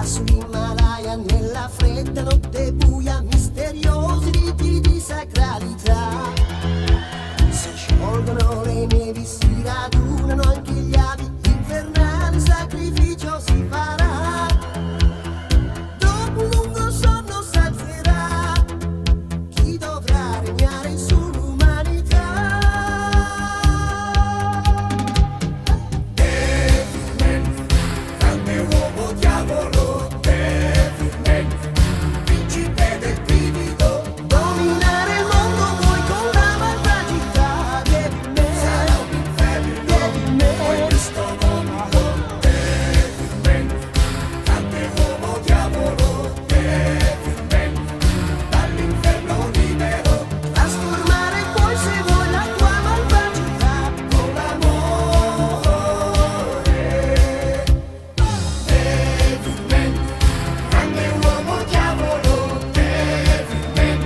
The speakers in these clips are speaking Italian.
sull'Himalaya nella fredda notte buia, misteriosi riti di sacralità. Si sciolgono le nevi, si radunano anche gli avi, infernale sacrificio si farà. Dopo un lungo sonno s'alzerà chi dovrà regnare sull'umanità. Devilman, grande uomo diavolo, Devilman, principe del brivido. Dominare il mondo vuoi con la malvagità, Devilman. Sarà un inferno, Devilman. poi questo mondo. Devilman, grande uomo diavolo, Devilman, dall'inferno libero. Trasformare poi se vuoi la tua malvagità Con l'amore. Devilman, grande uomo diavolo, Devilman,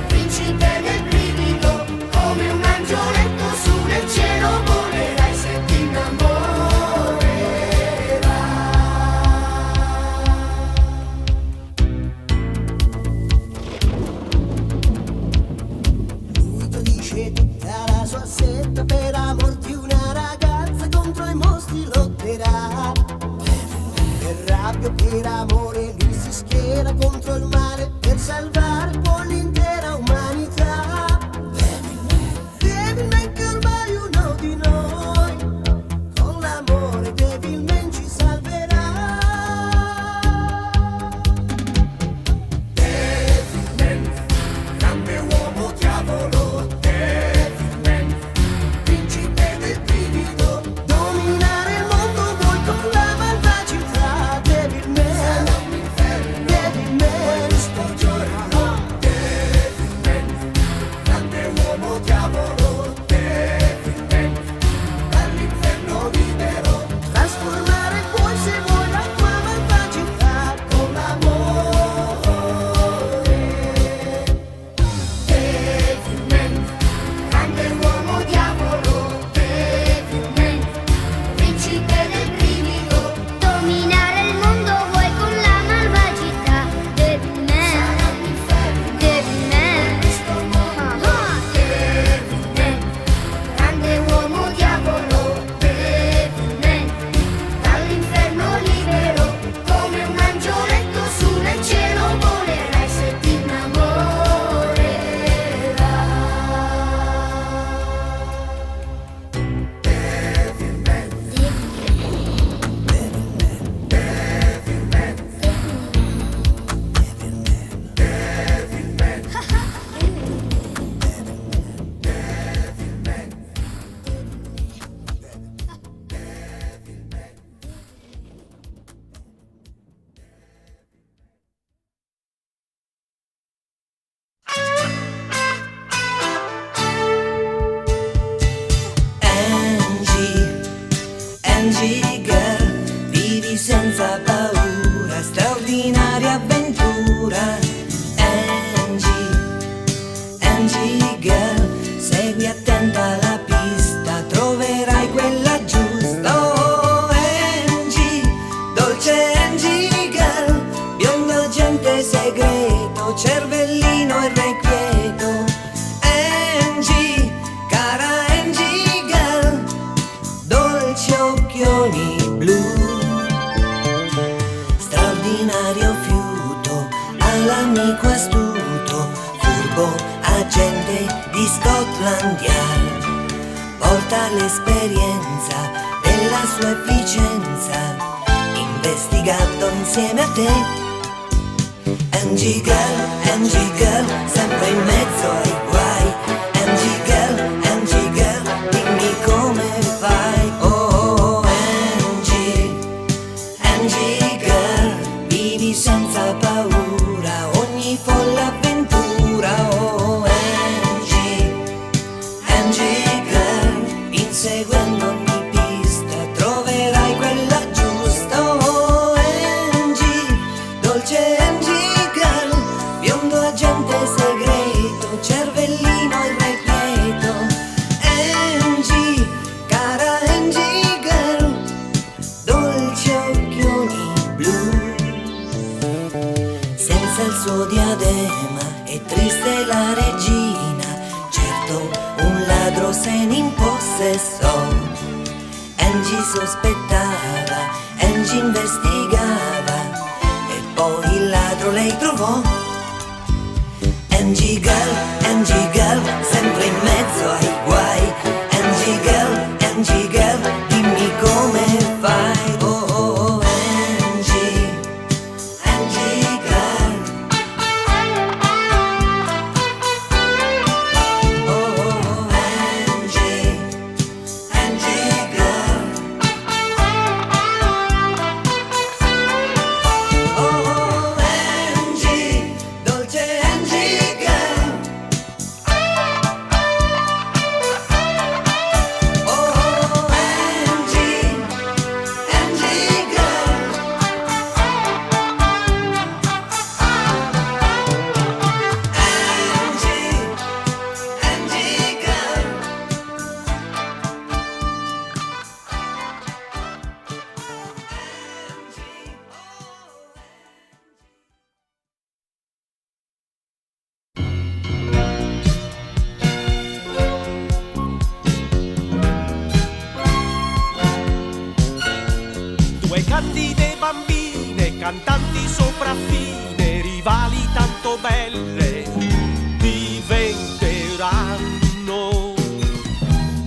principe del brivido, come un angioletto su nel cielo volerai se ti innamorerai. Lui tradisce tutta la sua setta per amor di una ragazza, contro i mostri lotterà. Per rabbia o per amore lui si schiera contro il male per salvare poi l'intera umanità. Devilman che ormai è uno di noi, con l'amore Devilman ci salverà. Devilman, grande uomo diavolo, Devilman, principe del brivido. Dominare il mondo vuoi con la malvagità, Devilman. Sarà un inferno, Devilman. questo giorno. Devilman, grande uomo diavolo, Devilman, dall'inferno libero. Trasformare poi se vuoi la tua malvagità con l'amore. Devilman, grande uomo diavolo, Devilman, principe del brivido. Dominare il mondo vuoi con la malvagità, Devilman. Sarà un inferno, Devilman. questo mondo. Devilman, grande uomo diavolo, Devilman, dall'inferno libero, come un angioletto su nel cielo volerai se ti innamorerai. Devilman, Devilman, Devilman, Angie girl, vivi senza paura, straordinaria avventura. Angie girl, segui attenta la pista, troverai quella giusta. Oh Angie, dolce Angie girl, biondo agente segreto, cervellino irrequieto. Angie, cara Angie girl, dolci occhioni blu, straordinario fiuto, all'amico astuto, furbo agente di Scotland Yard, porta l'esperienza della sua efficienza, investigando insieme a te. Angie girl, sempre in mezzo ai guai. Angie girl, dimmi come fai. Oh Angie girl, vivi senza paura ogni folle avventura. Oh Angie girl, inseguendo ogni pista troverai quella giusta. Oh Angie, dolce Angie girl, biondo agente segreto, cervellino irrequieto. Angie, cara Angie girl, dolci occhioni blu. suo diadema è triste la regina, certo un ladro se ne impossessò. Angie sospettava, Angie investigava e poi il ladro lei trovò. Angie girl, sempre in mezzo ai guai. Angie girl, dimmi come fai. Oh, oh, oh, Angie girl. Oh, oh, oh, Angie girl. Oh, oh, Angie, dolce Angie girl. Oh, Angie girl. Angie girl. Due candide bambine, cantanti sopraffine, rivali tanto belle, diventeranno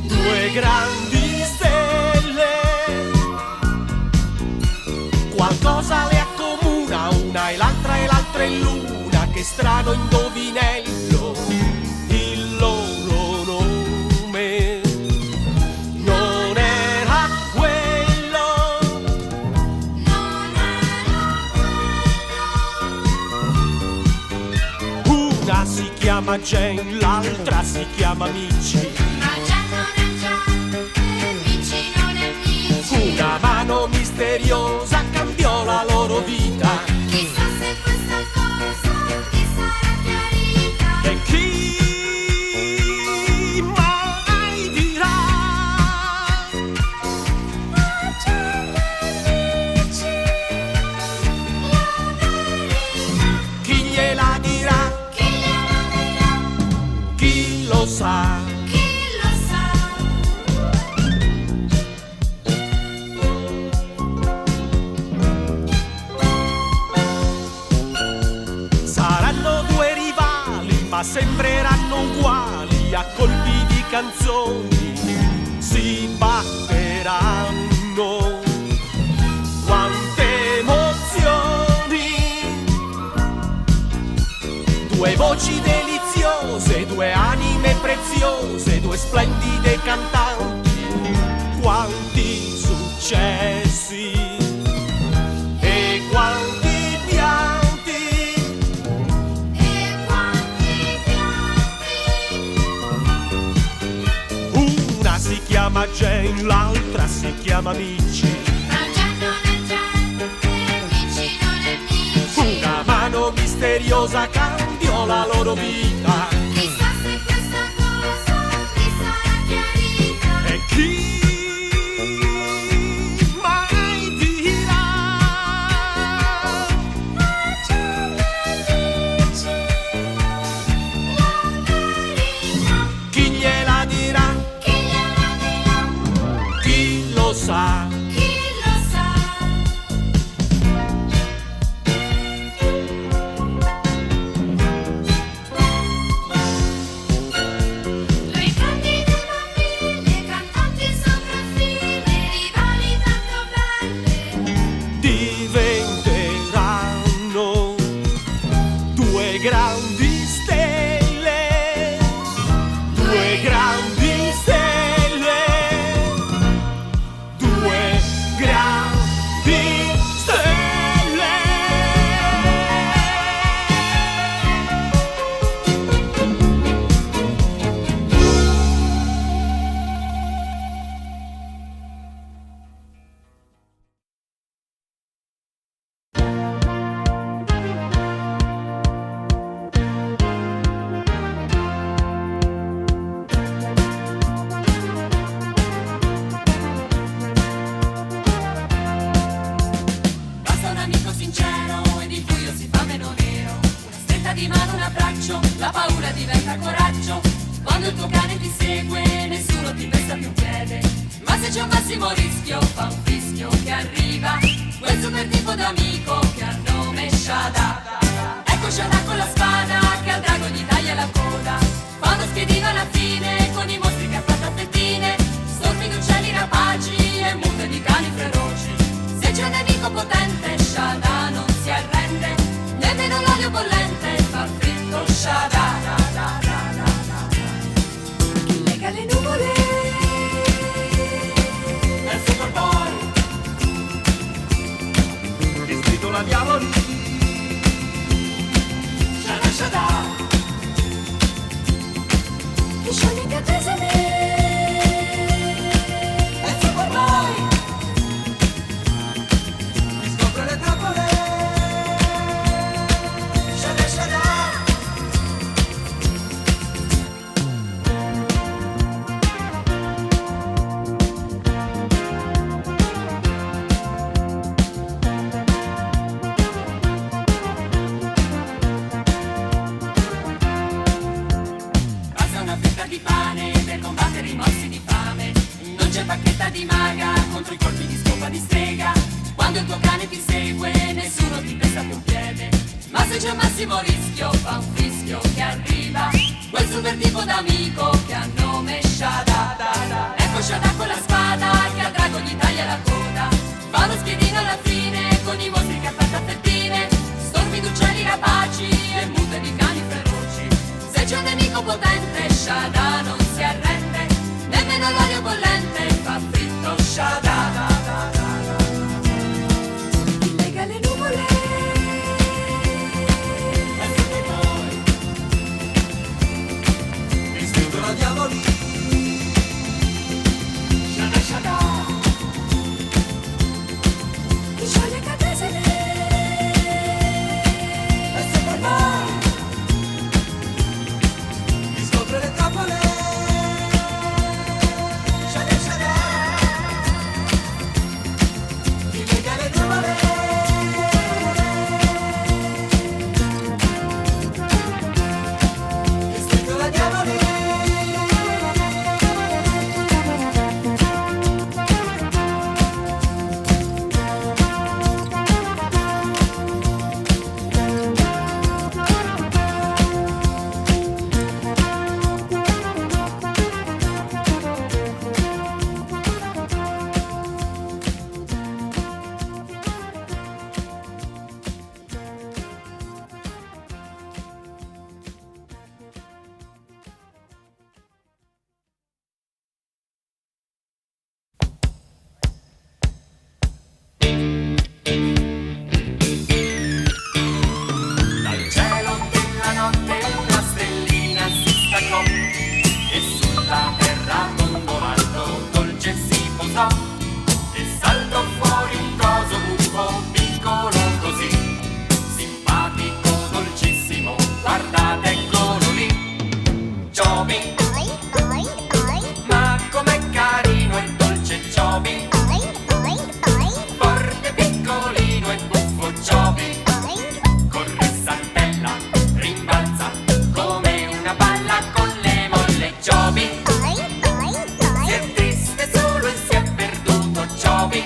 due grandi stelle. Qualcosa le accomuna, una e l'altra è luna, che strano indovinello, il loro nome non era quello. Una si chiama Jane, l'altra si chiama Mici. Ma già non è già, amici non amici. Una mano misteriosa cambiò la loro vita. Chissà se questa cosa ti sarà chiarita. E chi mai dirà? Ma già amici, la verità. Chi gliela dirà? Chi gliela dirà? Chi lo sa? Chi lo sa? Saranno due rivali, ma sembreranno uguali, a colpi di canzoni si batteranno. Quante emozioni! Due voci deliziose, due anime preziose, due splendide cantanti. Quanti successi e quanti pianti. E quanti pianti. Una si chiama Jane, l'altra si chiama Mici. Ma già non è già, amici non amici. Una mano misteriosa cambiò la loro vita. Chissà se questa cosa ti sarà chiarita. E chi mai dirà? Ma già amici, la verità. Chi gliela dirà? Chi gliela dirà? Chi lo sa? Chi lo sa? braccio, la paura diventa coraggio. Quando il tuo cane ti segue, nessuno ti pesta più un piede. Ma se c'è un massimo rischio, fa un fischio che arriva quel super tipo d'amico che ha nome Shada. Ecco Shada con la spada che al drago gli taglia la coda. Fa uno spiedino alla fine con i mostri che ha fatto a fettine. Stormi di uccelli rapaci e mute di cani feroci. Se c'è un nemico potente, Shada non si arrende. Nemmeno l'olio bollente fa fritto Shada. Chi lega le nuvole è il Superboy. Vestito la diavoli. Shada Shada. Chi scioglie il catesene è il Superboy. Chi scopre le trappole. Shada Shada. Basta una fetta di pane per combattere i morsi di fame. Non c'è bacchetta di maga contro i colpi di scopa di strega. Quando il tuo cane ti segue, nessuno ti pesta più un piede. Ma se c'è un massimo rischio, fa un fischio che arriva quel super tipo d'amico che ha nome Shada. Ecco Shada con la spada che al drago gli taglia la coda. Fa uno spiedino alla fine con i mostri che ha fatto a fettine. Stormi d'uccelli rapaci e mute di cani feroci. Se c'è un nemico potente, Shada non si arrende. Nemmeno l'olio bollente fa fritto Shada. Chi lega le nuvole è il Superboy. Vestito la diavoli. Shada Shada. Chi scioglie il catesene è il Superboy. Chi scopre le trappole. Shada Shada. Chi lega le nuvole. Vestito la diavoli. Dal cielo della notte una stellina si staccò e sulla terra dondolando dolce si posò e saltò fuori un coso buffo piccolo così, simpatico, dolcissimo, guardate eccolo lì, Joby, ma com'è carino e dolce Joby, forte, piccolino e buffo Joby. Corre, saltella, rimbalza come una palla con le molle Joby. Si è triste solo e si è perduto Joby.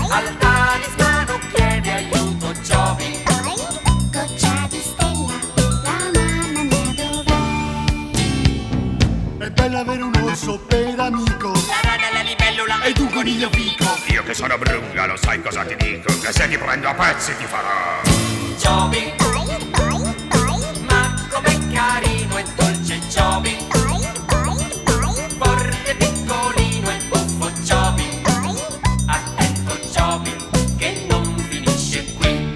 Al talismano chiede aiuto Joby. Goccia di stella, la mamma mia dov'è? È bello avere un orso per amico La rana, la libellula ed un coniglio fico. Io che sono brunga, lo sai cosa ti dico? Che se ti prendo a pezzi ti farò. Joby, ma com'è carino e dolce Joby. Forte, piccolino e buffo Joby. Attento Joby, che non finisce qui.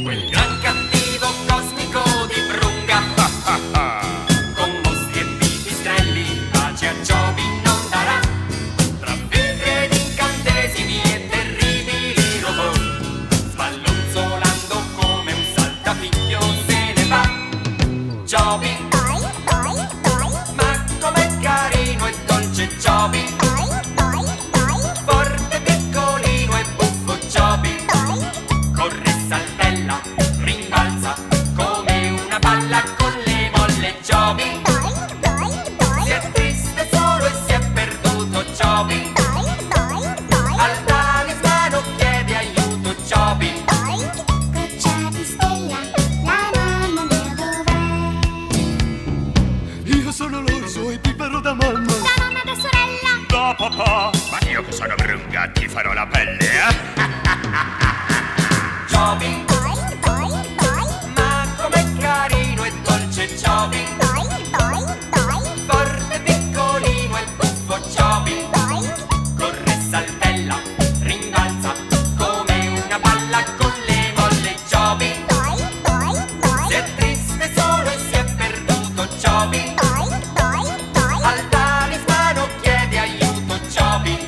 Quel gran cattivo cosmico di Brunga, con mostri e pipistrelli, pace a Joby non darà. Tra vetri ed incantesimi e terribili robot, Runga, ti farò la pelle, Joby, ma com'è carino e dolce Joby, forte, piccolino e buffo Joby, corre, saltella, rimbalza come una palla con le molle Joby, si è triste solo e si è perduto Joby, al talismano chiede aiuto Joby.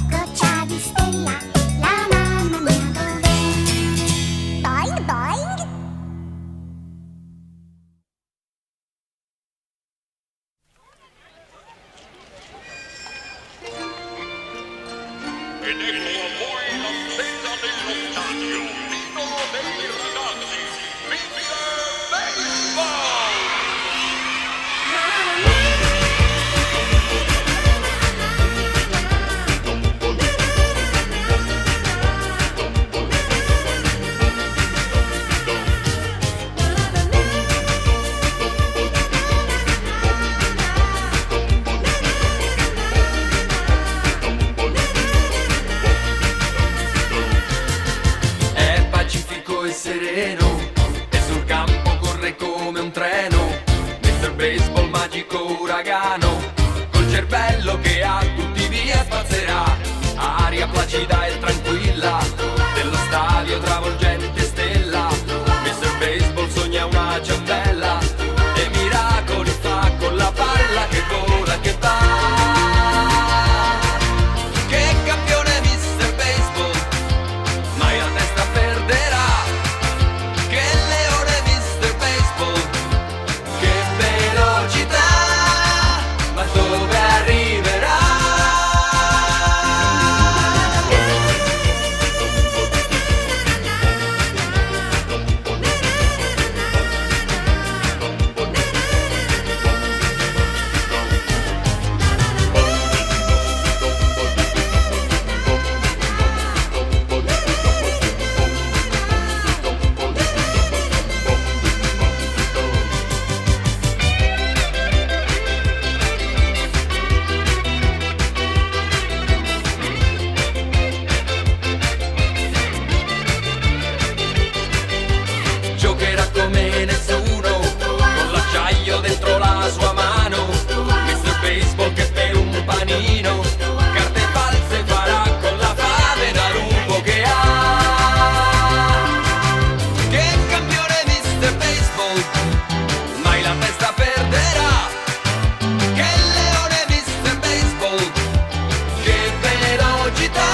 Goccia di stella, la mamma mia dov'è? Boing boing. Ed ecco a voi la stella dello stadio, l'idolo dei ragazzi, Fitzgerald Baseball! È pacifico e sereno e sul campo corre come un treno. Mr. Baseball, magico uragano, col cervello che a tutti via spazzerà. Aria placida e tranquilla dello stadio travolgente stella. Mr. Baseball sogna una ciambella e miracoli fa con la palla che vola, che va. Che campione Mr. Baseball, mai la testa perderà. Che leone Mr. Baseball, che velocità, ma dove arriverà? Giocherà come nessuno, con l'acciaio dentro la sua mano. Mr. Baseball che per un panino carte false farà con la fame da lupo che ha. Che campione Mr. Baseball, mai la testa perderà. Che leone Mr. Baseball, che velocità,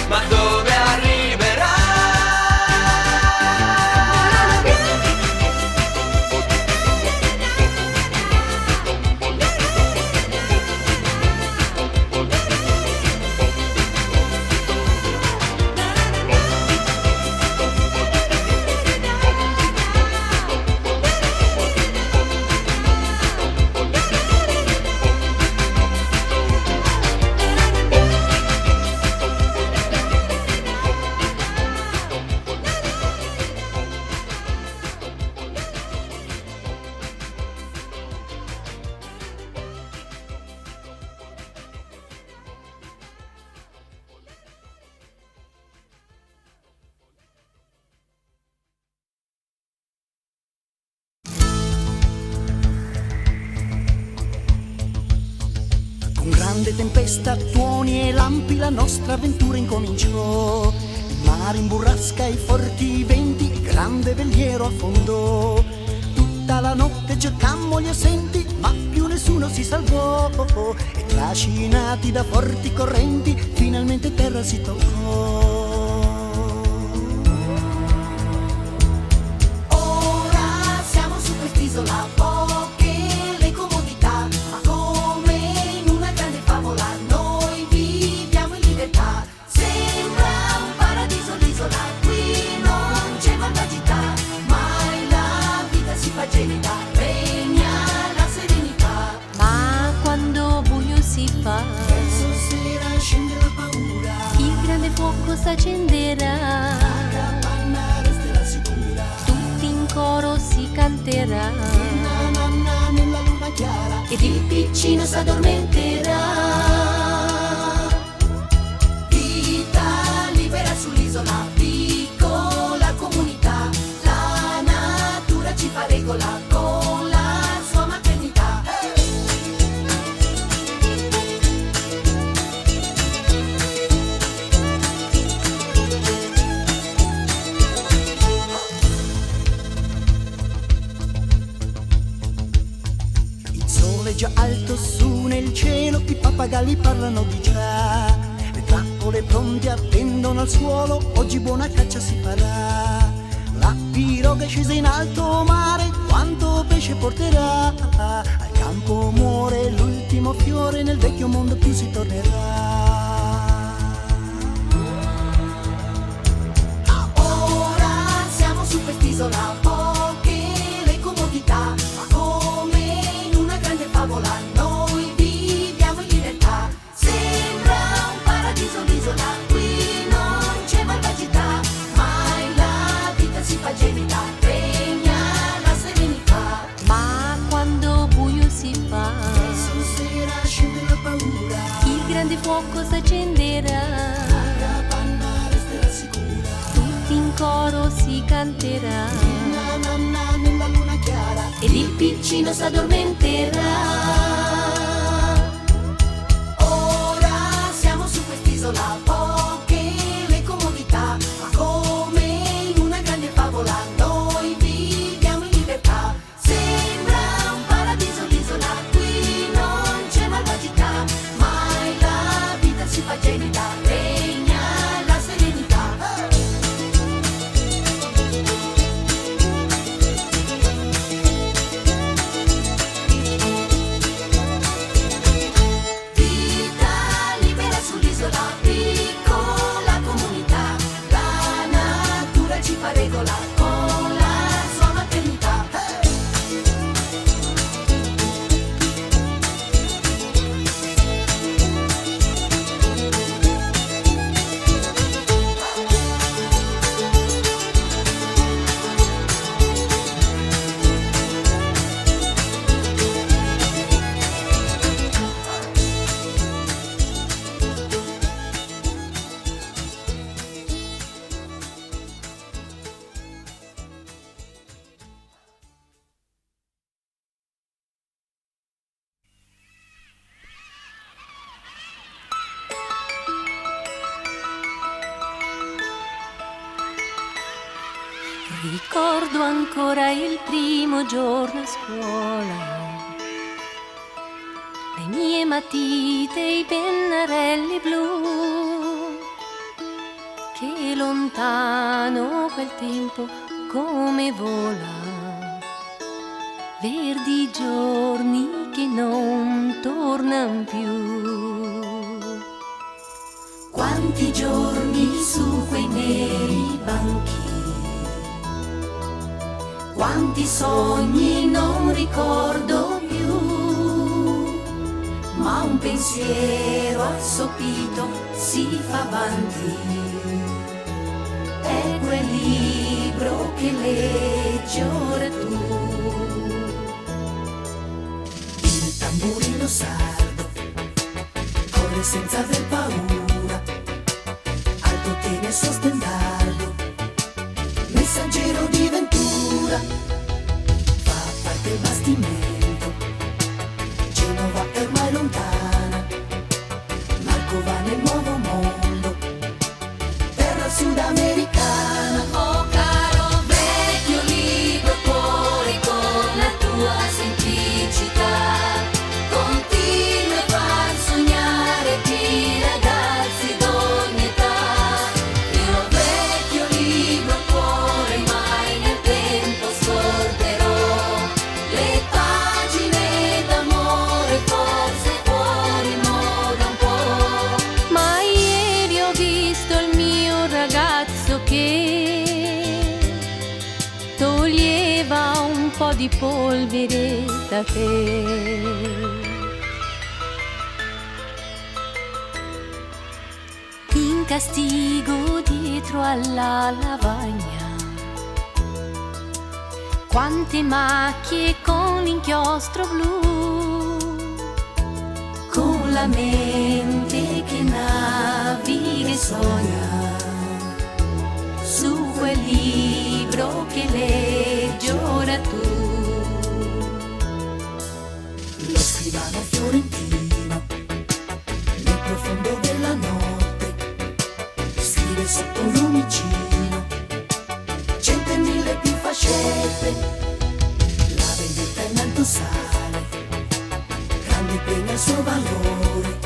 ma dove arriverà? Con grande tempesta, tuoni e lampi la nostra avventura incominciò. Il mare in burrasca, i forti venti, il grande veliero affondò. Tutta la notte cercammo gli assenti, ma più nessuno si salvò. E trascinati da forti correnti, finalmente terra si toccò. Ora siamo su quest'isola, poche le comodità, ma come in una grande favola noi viviamo in libertà. Sembra un paradiso l'isola, qui non c'è malvagità, mai la vita si fa gelida, regna la serenità. Ma quando buio si fa, Verso sera scende la paura, il grande fuoco s'accenderà, la capanna resterà sicura. tutti in coro si canterà, Na na na nella luna chiara, Ed il piccino s'addormenterà. animali parlano di già. Le trappole pronte attendono al suolo, oggi buona caccia si farà. La piroga è scesa in alto mare, quanto pesce porterà? Al campo muore l'ultimo fiore, nel vecchio mondo più si tornerà. Ora siamo su quest'isola, poche le comodità, ma come in una grande favola noi viviamo in libertà. Sembra un paradiso l'isola, qui non c'è malvagità, mai la vita si fa gelida, regna la serenità. Ma quando buio si fa, Su sera scende la paura, il grande fuoco s'accenderà, la panna resterà sicura. tutti in coro si canterà Nanna nanna nella luna chiara, ed il piccino s'addormenterà. Ora siamo su quest'isola, poche le comodità, ma come in una grande favola noi viviamo in libertà. Sembra un paradiso l'isola, qui non c'è malvagità, mai la vita si fa gelida, regna la serenità. Vita libera sull'isola, piccola comunità, la natura ci fa regola con la sua maternità. Ricordo ancora il primo giorno a scuola, le mie matite, i pennarelli blu, che lontano quel tempo come vola, verdi giorni che non tornan più. Quanti giorni su quei neri banchi, quanti sogni non ricordo più, ma un pensiero assopito si fa avanti, è quel libro che leggi ora tu. Il tamburino sardo corre senza aver paura, alto tiene il suo stendardo, messaggero di ventura, fa parte il bastimento, Genova è ormai lontana, Marco va nel nuovo mondo, terra sudamericana. Oh caro vecchio libro cuore, con la tua semplicità continua a far sognare i ragazzi d'ogni età. Mio vecchio libro cuore, mai nel tempo scorderò le pagine d'amore, forse fuori moda un po'. Ma ieri ho visto il mio ragazzo che toglieva un po' di polvere da te. In castigo dietro alla lavagna, quante macchie con l'inchiostro blu, Con la mente che naviga e sogna su quel libro che leggi ora tu. Lo scrivano fiorentino nel profondo della notte, scrive sotto un lumicino, 100.000 più fascette, la vendetta in alto sale, grande pena il suo valore,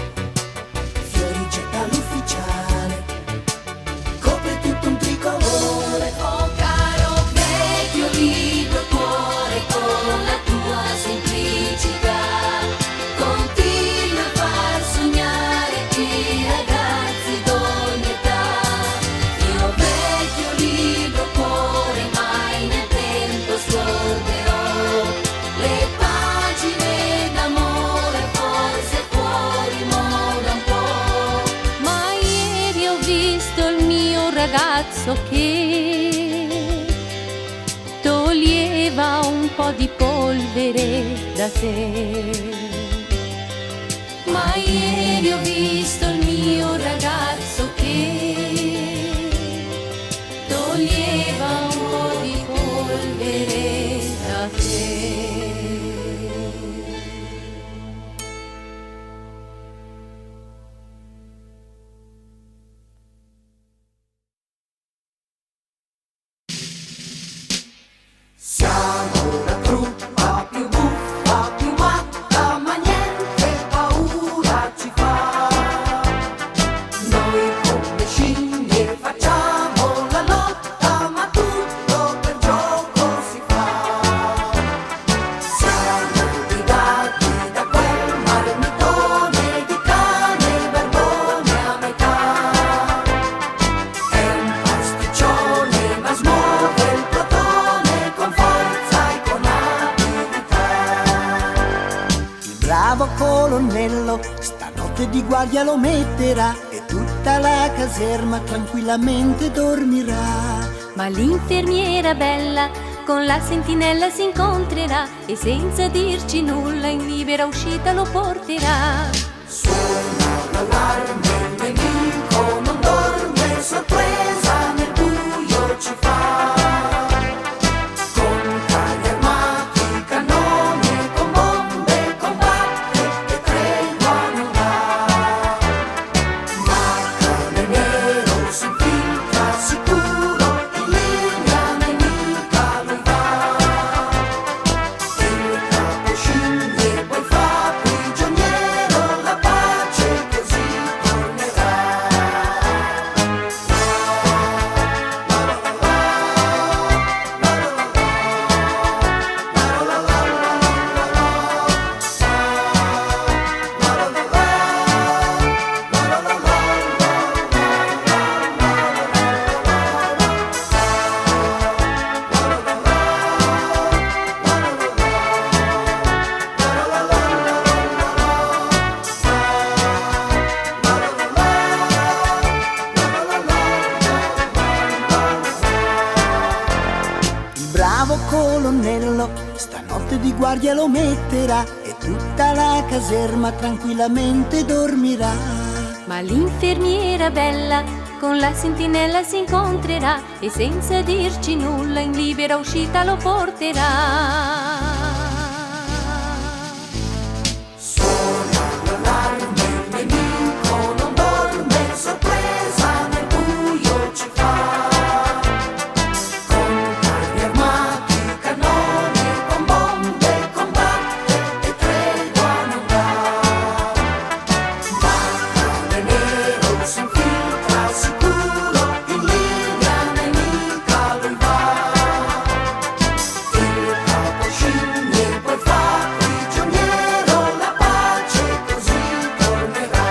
ragazzo che toglieva un po' di polvere da te. Ma ieri ho visto il mio ragazzo che toglieva un po' di polvere da te. Siamo la truppa più buffa, più matta, ma niente paura ci fa. Noi come scimmie facciamo la lotta, ma tutto per gioco si fa. Siamo guidati da quel marmitone di cane barbone a metà. È un pasticcione ma smuove il plotone con forza e con abilità. Il bravo colonnello stanotte di guardia lo metterà e tutta la caserma tranquillamente dormirà. Ma l'infermiera bella con la sentinella si incontrerà e senza dirci nulla in libera uscita lo porterà. Suona l'allarme, il nemico non dorme, sorpresa nel buio ci fa. Con carri armati, cannoni, con bombe combatte e tregua non dà. Ma cane nero si infiltra sicuro, in linea nemica lui va. Il capo scimmie poi fa prigioniero, la pace così tornerà. Il bravo colonnello stanotte di guardia lo metterà e tutta la caserma tranquillamente dormirà. Ma l'infermiera bella con la sentinella si incontrerà e senza dirci nulla in libera uscita lo porterà. Suona l'allarme, il nemico non dorme, sorpresa nel buio ci fa. Con carri armati, cannoni, con bombe combatte e tregua non dà. Ma cane nero si infiltra sicuro, in linea nemica lui va. Il capo scimmie poi fa prigioniero, la pace così tornerà.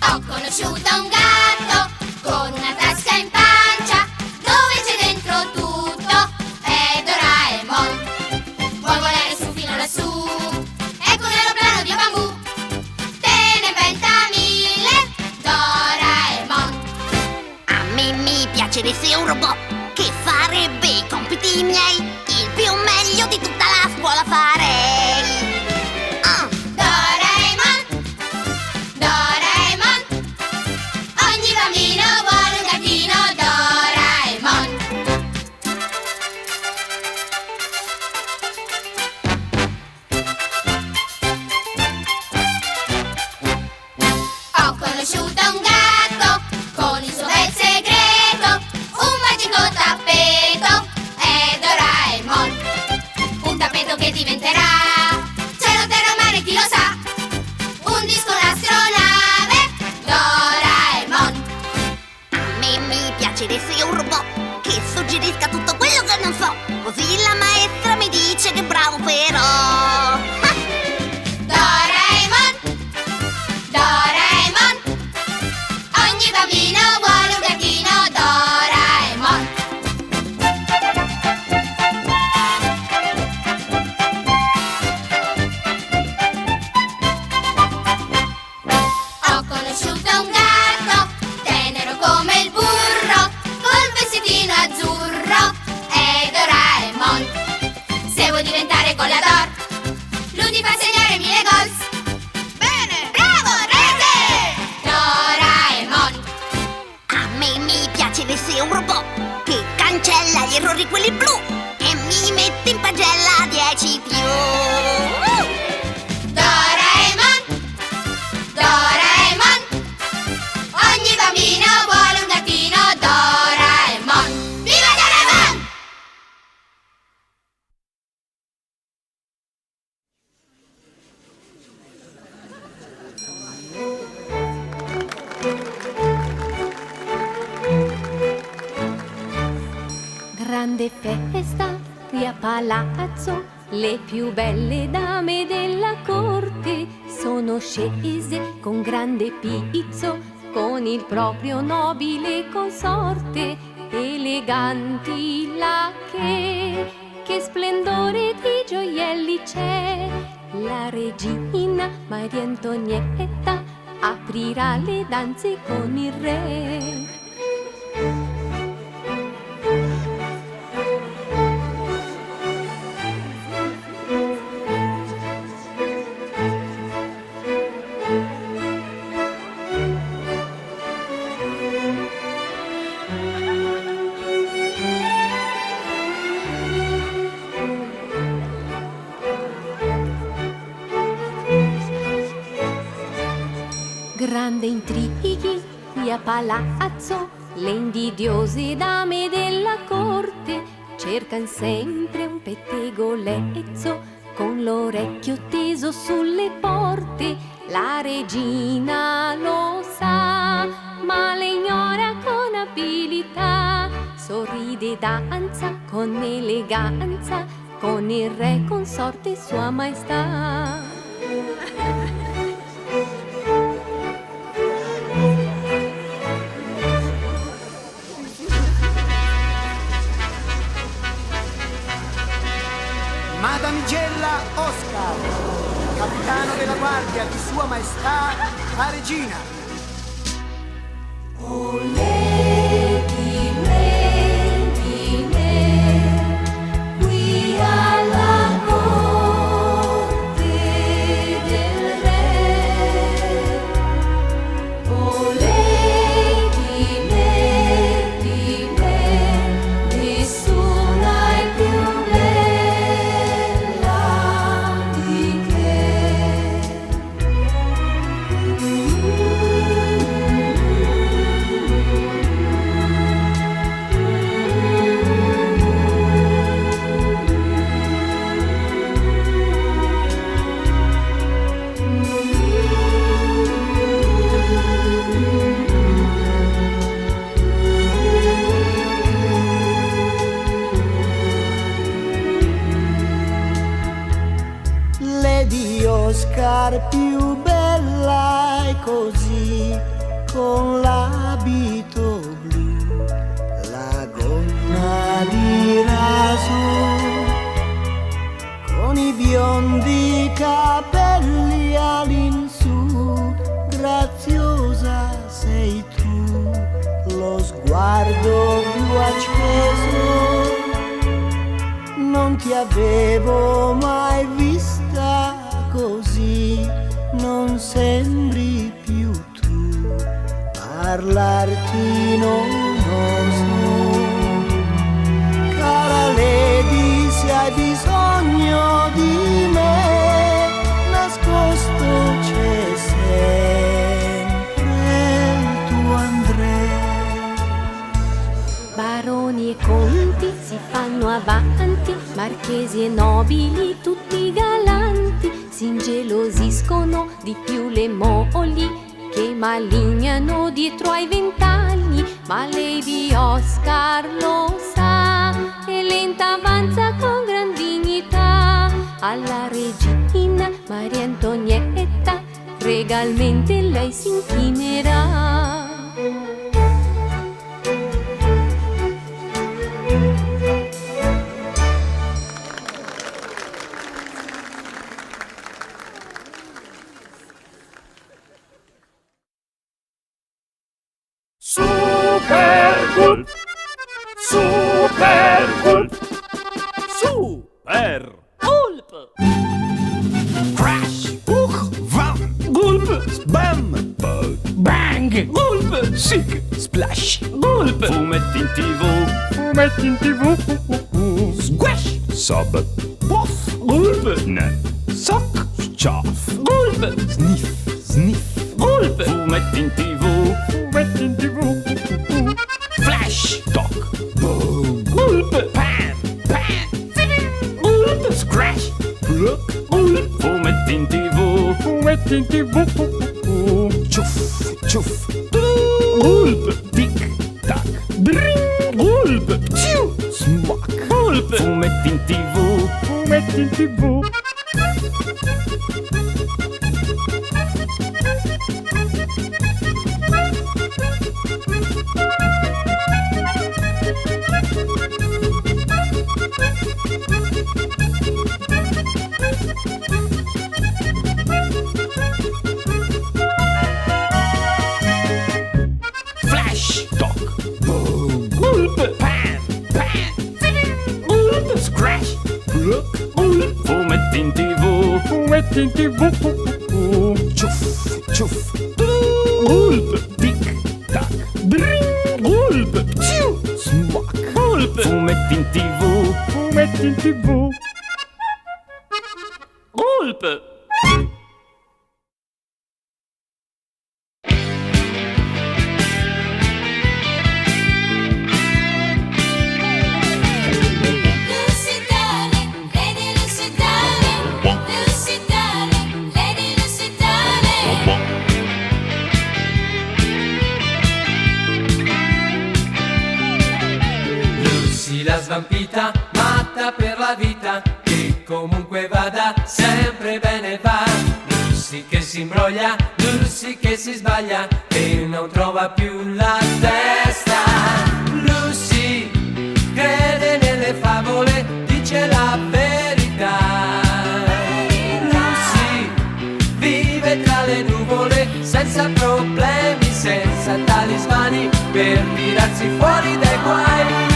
Ho conosciuto un gatto con una tasca in pancia dove c'è dentro tutto, è Doraemon. Vuoi volare su fino lassù? Ecco un aeroplano di bambù, te ne inventa mille, Doraemon. A me mi piacerebbe un robot che farebbe i compiti miei, il più meglio di tutta la scuola farei. Doraemon, Doraemon, ogni bambino vuole un gattino Doraemon. robot che suggerisca tutto quello che non so. Così la maestra mi dice che bravo però. Doraemon, Doraemon, ogni bambino vuole un gattino Doraemon. Ho conosciuto un gatto, tenero come il burro, col vestitino azzurro, è Doraemon. Se vuoi diventare gollador, lui ti fa segnare 1000 gols. Bene, bravo, rete! Doraemon. A me mi piace essere un robot che cancella gli errori quelli blu e mi mette in pagella 10 più. Doraemon, Doraemon, ogni bambino vuole un gattino Doraemon. Viva Doraemon! Grande festa qui a palazzo, le più belle dame della corte sono scese con grande pizzo, con il proprio nobile consorte. Eleganti là che splendore di gioielli c'è. La regina Maria Antonietta aprirà le danze con il re. Grande intrighi qui a palazzo, le invidiose dame della corte cercan sempre un pettegolezzo con l'orecchio teso sulle porte. La regina lo sa, ma le ignora con abilità. Sorride e danza con eleganza con il re consorte sua maestà. Madamigella Oscar, capitano della guardia di Sua Maestà, la Regina. Oh Lady Mary, qui alla corte del re. Oh Lady Mary, nessuna è più bella di te. Lady Oscar più bella è così, con l'abito blu, la gonna di raso, con i biondi capelli all'insù. Graziosa sei tu, lo sguardo più acceso, non ti avevo mai vista così, non sembri più tu, parlarti non oso. Cara Lady, se hai bisogno di me, nascosto c'è sempre il tuo Andrea. Baroni e conti si fanno avanti, marchesi e nobili tutti galanti, si ingelosiscono di più le mogli che malignano dietro ai ventagli. ma Lady Oscar lo sa e lenta avanza con gran dignità alla regina Maria Antonietta, regalmente lei si inchinerà. Supergulp! Supergulp! Supergulp! Crash! Vam! Gulp! Spam! Bang! Gulp! Sick! Splash! Gulp! Fumetti in TV! Fumetti in TV! Squash! Sub! Puff! Gulp! Snap! Sock! Chaff! Gulp! Sniff! Sniff! Gulp! Fumetti in TV! Fumetti in TV! Flash! Talk! Boom! Gulp! Pan! Pan! Gulp! Scratch! Pluck! Gulp! Fumetti in TV! Fumetti in TV! Ciuff! Ciuff! Gulp! Tic! Tac! Bring! Gulp! Ciu! Smack! Gulp! Fumetti in TV! Fumetti in TV! Flash! Talk! Boom! Gulp! Pan! Pan! Gulp! Scratch! Pluck! Gulp! Fumetti in TV! Fumetti in TV! Ciuff! Ciuff! Gulp! Tic! Tac! Bring! Gulp! Ciu! Smack! Gulp! Fumetti in TV! Fumetti in TV! Gulp! Lucy Darling, Lady Lucy Darling, Lucy Darling, Lady Lucy Darling. Lucy la svampita, matta per la vita, che comunque vada sempre bene va. Lucy che si imbroglia, Lucy che si sbaglia e non trova più la testa. Lucy crede nelle favole, dice la verità. Lucy vive tra le nuvole, senza problemi, senza talismani, per tirarsi fuori dai guai.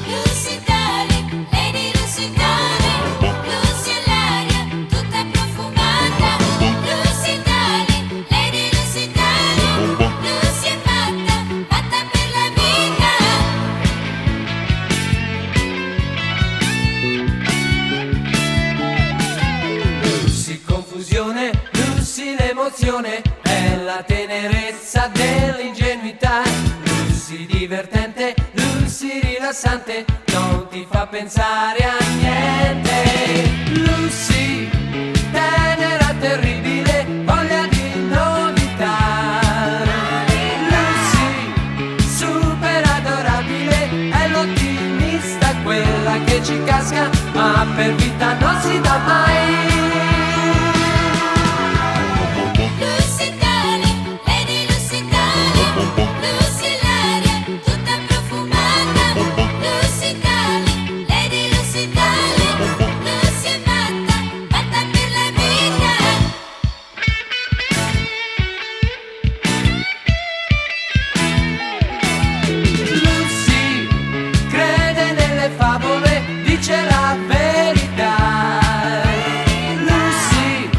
Lucy Darling, Lady Lucy Darling, Lucy è l'aria tutta profumata. Lucy Darling, Lady Lucy Darling, Lucy è matta, matta per la vita. Lucy confusione, Lucy l'emozione, è la tenerezza dell'ingenuità. Lucy divertente, Lucy rilassante, non ti fa pensare a niente. Lucy tenera, terribile, voglia di novità. Lucy super adorabile, è l'ottimista, quella che ci casca, ma per vita non si dà mai. Lucy Darling, Lady Lucy Darling, Lucy è l'aria tutta profumata. Lucy Darling, Lady Lucy Darling, Lucy è matta, matta per la vita. Lucy crede nelle favole, dice la verità. Lucy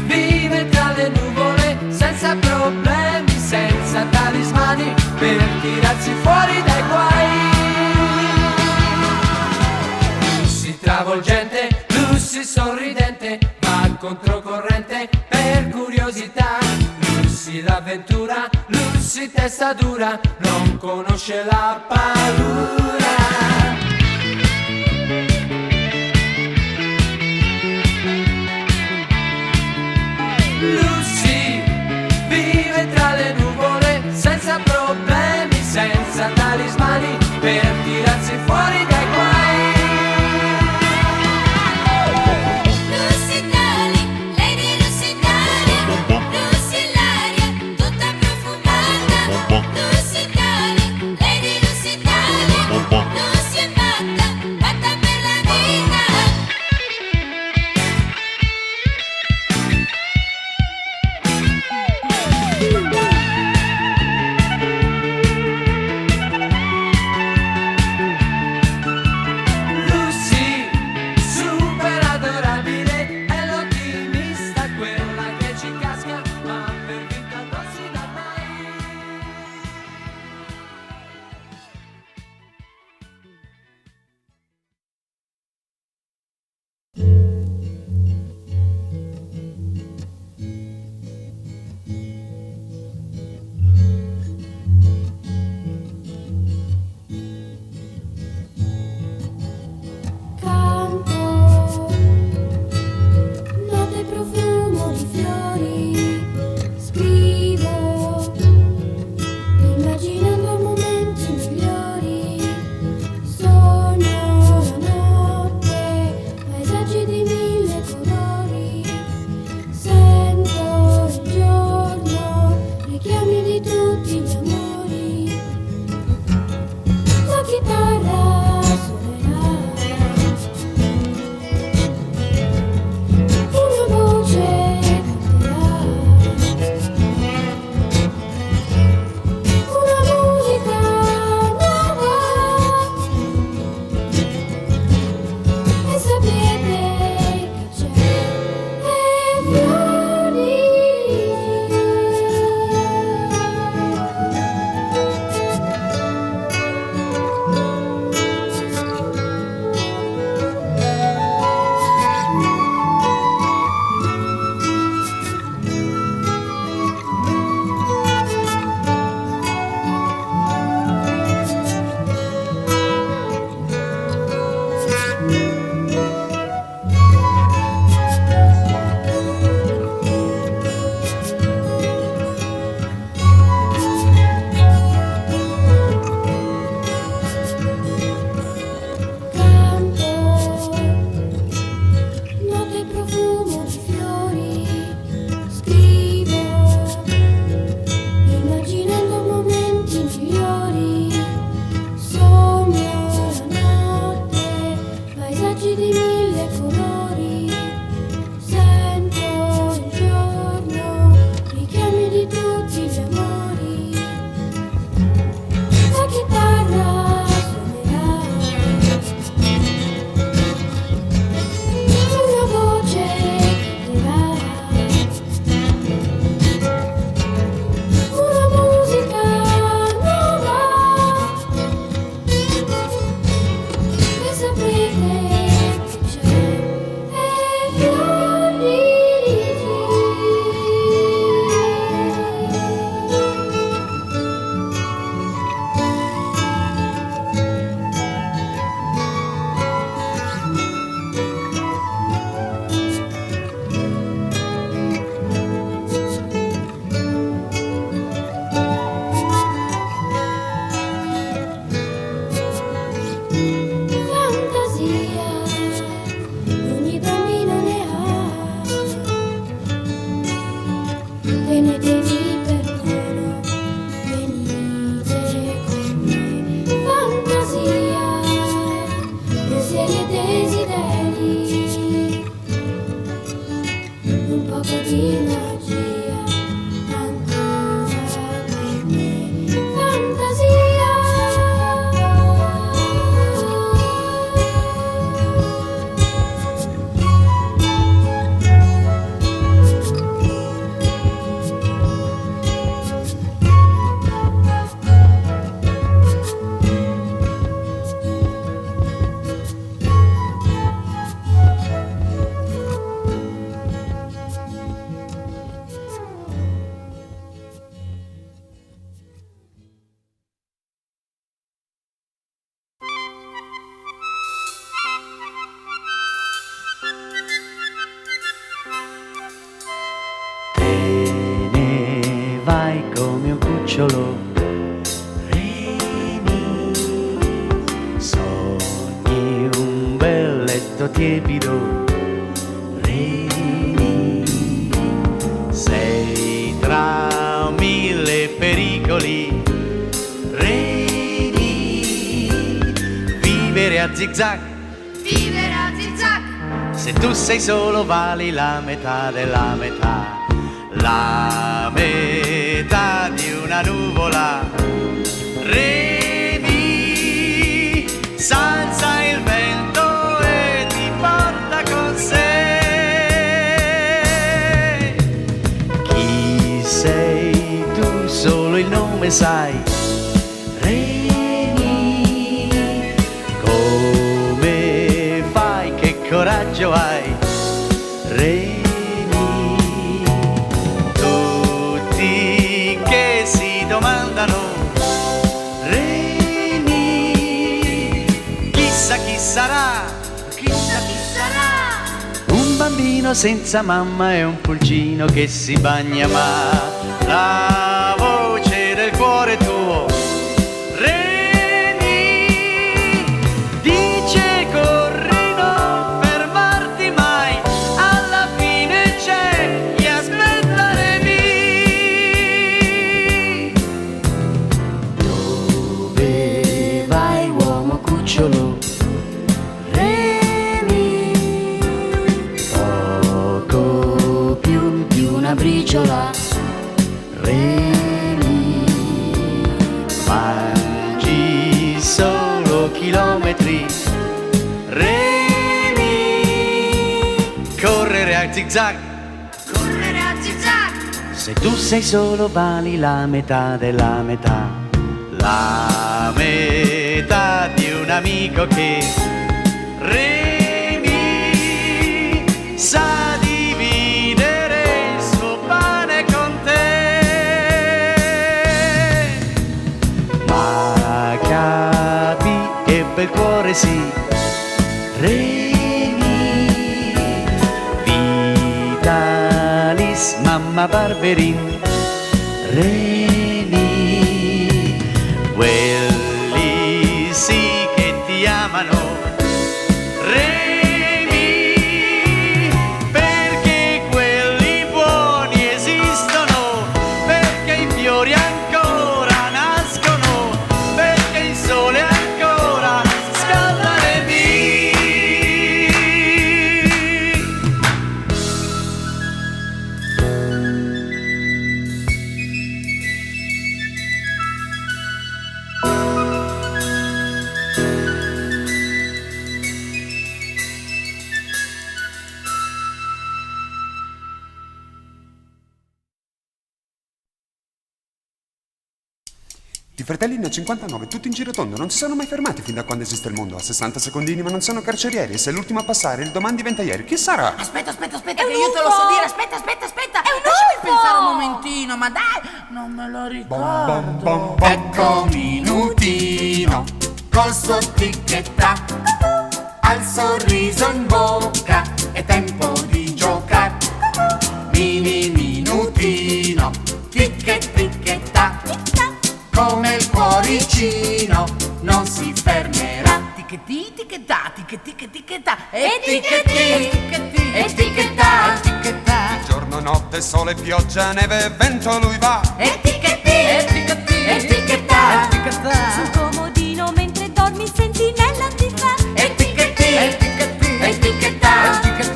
vive tra le nuvole, senza problemi, senza talismani, per tirarsi fuori dai guai. Lucy travolgente, Lucy sorridente, va controcorrente per curiosità. Lucy l'avventura, Lucy testa dura, non conosce la paura. Lucy vive tra le nuvole, cucciolo. Reni, sogni un bel letto tiepido. Reni, sei tra mille pericoli. Reni, vivere a zigzag. Vivere a zigzag. Se tu sei solo vali la metà della metà. La metà di una nuvola. Remi, s'alza il vento e ti porta con sé. Chi sei tu? Solo il nome sai. Remi, come fai? Che coraggio hai? Remi, domandano. Reni, chissà chi sarà, chissà chi sarà. Un bambino senza mamma e un pulcino che si bagna, ma la voce del cuore tuo. Reni, dice corri, non fermarti mai, alla fine c'è chi aspetta. Remi, Remi, poco più di una briciola. Remi, mangi solo chilometri. Remi, correre a zigzag. Correre a zigzag. Se tu sei solo vali la metà della metà. La metà di un amico che Remi sa dividere il suo pane con te. Ma capi che bel cuore sì. Remi, Vitalis, mamma Barberin. Remi, quelli sì che ti amano. Remi, perché quelli buoni esistono, perché i fiori ancora nascono, perché il sole ancora scalda. Remi. I fratelli ne ho 59, tutti in giro tondo, non si sono mai fermati fin da quando esiste il mondo. A 60 secondini, ma non sono carcerieri. E se è l'ultimo a passare, il domani diventa ieri. Chi sarà? Aspetta, che io te lo so dire. Aspetta. Lasciami pensare un momentino, ma dai, non me lo ricordo. Ecco Minutino, col suo ticchettac, al sorriso in bocca, è tempo di giocare. Minutino, ticchettac, come il cuoricino, non si fermerà. Ticchettà, etichettà. Giorno, notte, sole, pioggia, neve, vento, lui va. Etichettà. Sul comodino mentre dormi sentinella ti fa. Etichettà.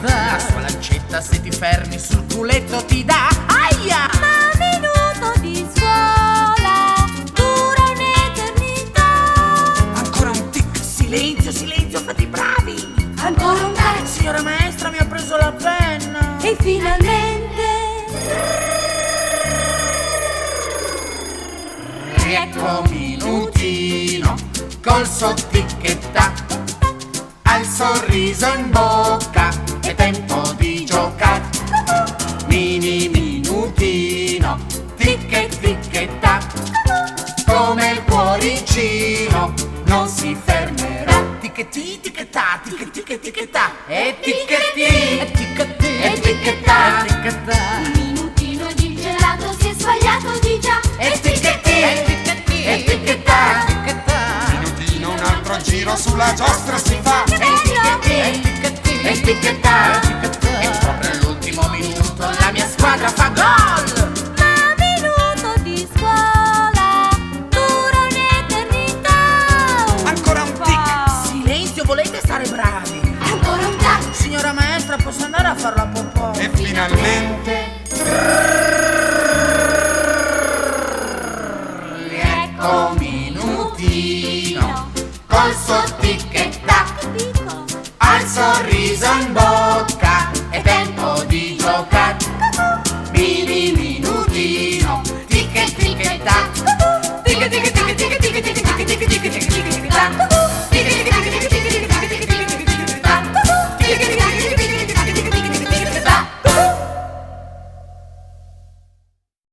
La sua lancetta se ti fermi sul culetto ti dà. Aia! Ma un minuto di scuola dura un'eternità. Ancora un tic, silenzio, fate i bravi. Ancora un tac. Signora maestra mi ha preso la penna. E finalmente Ecco Minutino, col suo ticchettac, al sorriso in bocca, è tempo di giocare. Minutino, ticchettac, come il cuoricino, non si fermerà. Ticchettà. Etichettà. Un minutino di gelato si è sbagliato di già. Etichettà. e tic e tac. Minutino, un altro giro sulla giostra si fa. E tic e tac. E proprio all'ultimo minuto la mia squadra fa gol. Ma minuto di scuola dura un'eternità. Ancora un tic. Silenzio, volete stare bravi? Ancora un tac. Signora maestra, posso andare a far la popò? E finalmente Ecco un minutino col suo tic e tac. Ha il sorriso in bocca ed è